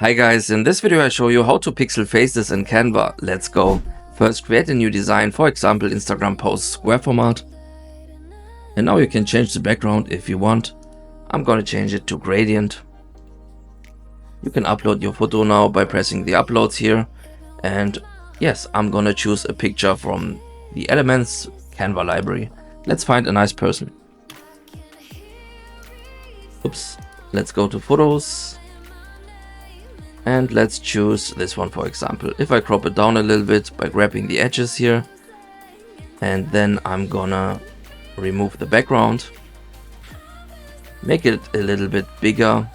Hi guys, in this video I show you how to pixel faces in Canva. Let's go. First create a new design, for example Instagram post square format. And now you can change the background if you want. I'm gonna change it to gradient. You can upload your photo now by pressing the uploads here. And yes, I'm gonna choose a picture from the Elements Canva library. Let's find a nice person. Oops, let's go to photos. And let's choose this one, for example. If I crop it down a little bit by grabbing the edges here, and then I'm gonna remove the background, make it a little bit bigger.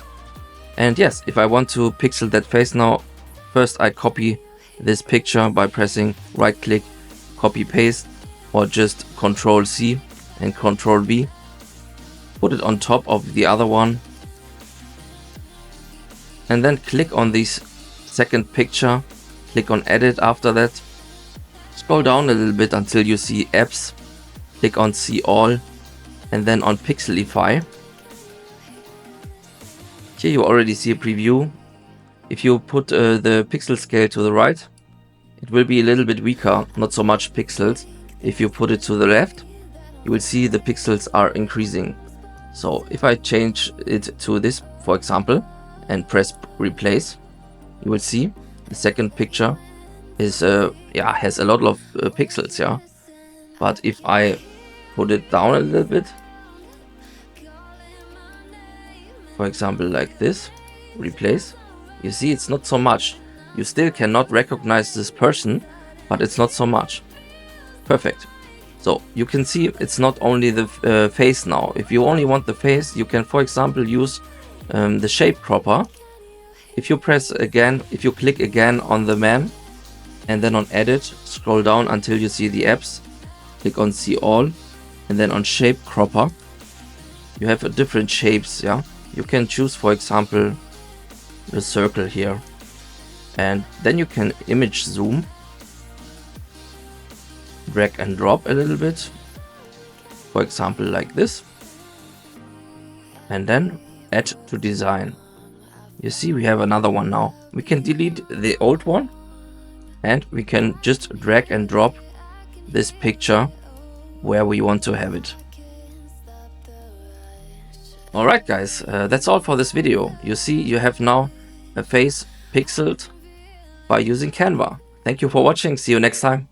And yes, if I want to pixel that face now, first I copy this picture by pressing right click, copy paste, or just Ctrl C and Ctrl V. Put it on top of the other one. And then click on this second picture, click on edit after that. Scroll down a little bit until you see apps, click on see all, and then on pixelify. Here you already see a preview. If you put the pixel scale to the right, it will be a little bit weaker, not so much pixels. If you put it to the left, you will see the pixels are increasing. So if I change it to this, for example, and press replace, you will see the second picture is has a lot of pixels, but if I put it down a little bit, for example like this, replace, you see it's not so much. You still cannot recognize this person, but it's not so much. Perfect. So you can see it's not only the face now. If you only want the face, you can, for example, use the shape cropper. If you click again on the man and then on edit, scroll down until you see the apps, click on see all, and then on shape cropper, you have different shapes. You can choose, for example, the circle here, and then you can image zoom, drag and drop a little bit, for example like this, and then add to design. You see we have another one now. We can delete the old one and we can just drag and drop this picture where we want to have it. Alright guys, that's all for this video. You see you have now a face pixeled by using Canva. Thank you for watching. See you next time.